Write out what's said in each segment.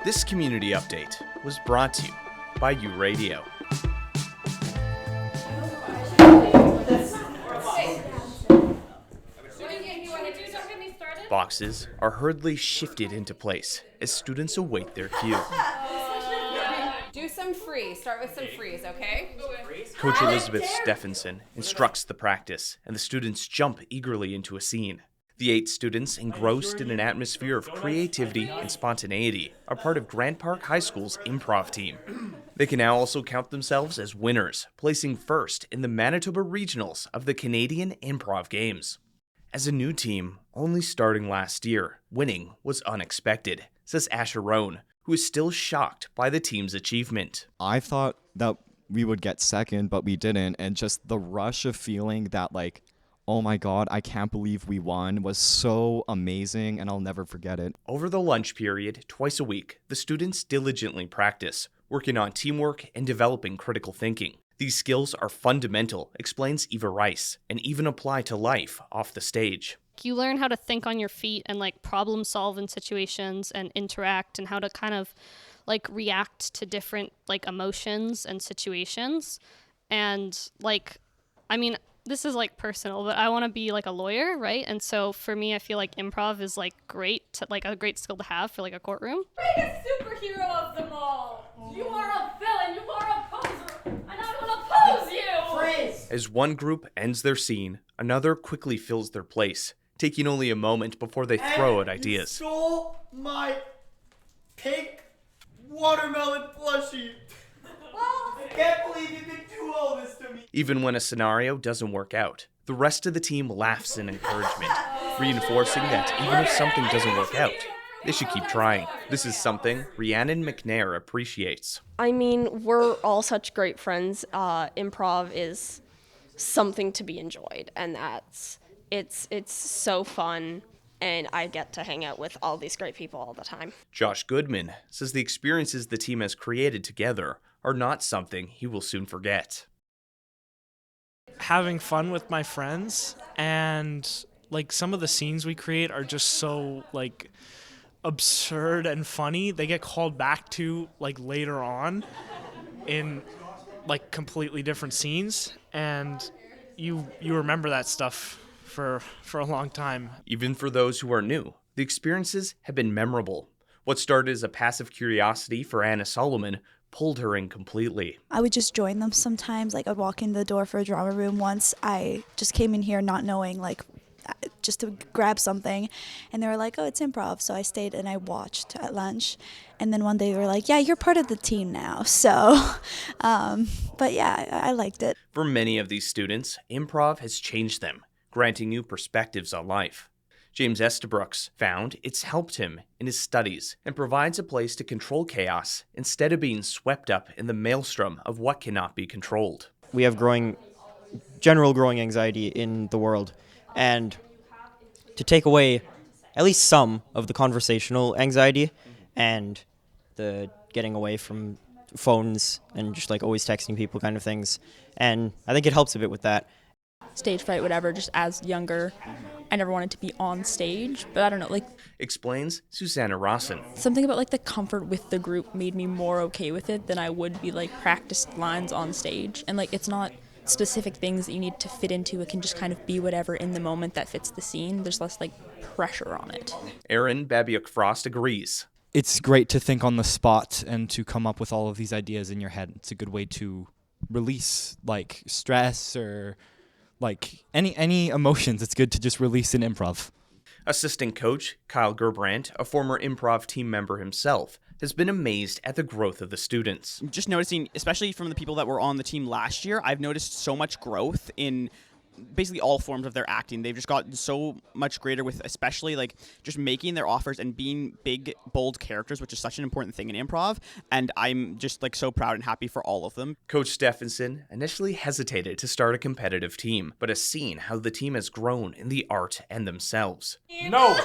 This community update was brought to you by U Radio. Boxes are hurriedly shifted into place as students await their cue. Do some free. Start with some frees, okay? Coach Elizabeth Stephenson instructs the practice, and the students jump eagerly into a scene. The 8 students, engrossed in an atmosphere of creativity and spontaneity, are part of Grant Park High School's improv team. They can now also count themselves as winners, placing first in the Manitoba Regionals of the Canadian Improv Games. As a new team, only starting last year, winning was unexpected, says Asher Rohn, who is still shocked by the team's achievement. I thought that we would get second, but we didn't, and just the rush of feeling that, like, oh my God, I can't believe we won was so amazing, and I'll never forget it. Over the lunch period, twice a week, the students diligently practice, working on teamwork and developing critical thinking. These skills are fundamental, explains Eva Rice, and even apply to life off the stage. You learn how to think on your feet and problem solve in situations and interact, and how to kind of react to different emotions and situations. And this is personal, but I want to be a lawyer, right? And so for me, I feel like improv is great to, a great skill to have for a courtroom. Greatest superhero of them all. You are a villain. You are a poser, and I will oppose you. Freeze! As one group ends their scene, another quickly fills their place, taking only a moment before they throw out ideas. You stole my pink watermelon plushie. I can't believe you could do all this to me. Even when a scenario doesn't work out, the rest of the team laughs in encouragement, reinforcing that even if something doesn't work out, they should keep trying. This is something Rhiannon McNair appreciates. I mean, we're all such great friends. Improv is something to be enjoyed, and it's so fun, and I get to hang out with all these great people all the time. Josh Goodman says the experiences the team has created together are not something he will soon forget. Having fun with my friends, and some of the scenes we create are just so absurd and funny. They get called back to later on in completely different scenes, and you remember that stuff for a long time. Even for those who are new, the experiences have been memorable. What started as a passive curiosity for Anna Solomon pulled her in completely. I would just join them sometimes. I'd walk in the door for a drama room. Once I just came in here not knowing, just to grab something, and they were like, oh, it's improv. So I stayed and I watched at lunch, and then one day they were like, yeah, you're part of the team now. So but yeah, I liked it. For many of these students, improv has changed them, granting new perspectives on life. James Estabrooks found it's helped him in his studies and provides a place to control chaos instead of being swept up in the maelstrom of what cannot be controlled. We have general growing anxiety in the world, and to take away at least some of the conversational anxiety and the getting away from phones and just always texting people kind of things, and I think it helps a bit with that. Stage fright, whatever, just as younger, I never wanted to be on stage, but I don't know, explains Susanna Rawson. Something about the comfort with the group made me more okay with it than I would be practiced lines on stage, and it's not specific things that you need to fit into. It can just kind of be whatever in the moment that fits the scene. There's less pressure on it. Aaron Babiuk-Frost agrees. It's great to think on the spot and to come up with all of these ideas in your head. It's a good way to release stress or any emotions. It's good to just release in improv. Assistant coach Kyle Gerbrandt, a former improv team member himself, has been amazed at the growth of the students. Just noticing, especially from the people that were on the team last year, I've noticed so much growth in basically all forms of their acting. They've just gotten so much greater with especially just making their offers and being big, bold characters, which is such an important thing in improv. And I'm just so proud and happy for all of them. Coach Stephenson initially hesitated to start a competitive team, but has seen how the team has grown in the art and themselves. No!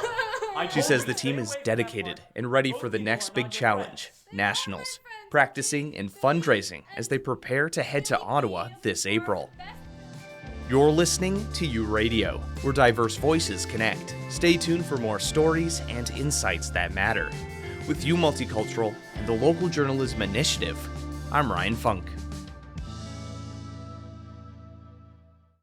She says the team is dedicated and ready for the next big challenge, Nationals, practicing and fundraising as they prepare to head to Ottawa this April. You're listening to U Radio, where diverse voices connect. Stay tuned for more stories and insights that matter. With you Multicultural and the Local Journalism Initiative, I'm Ryan Funk.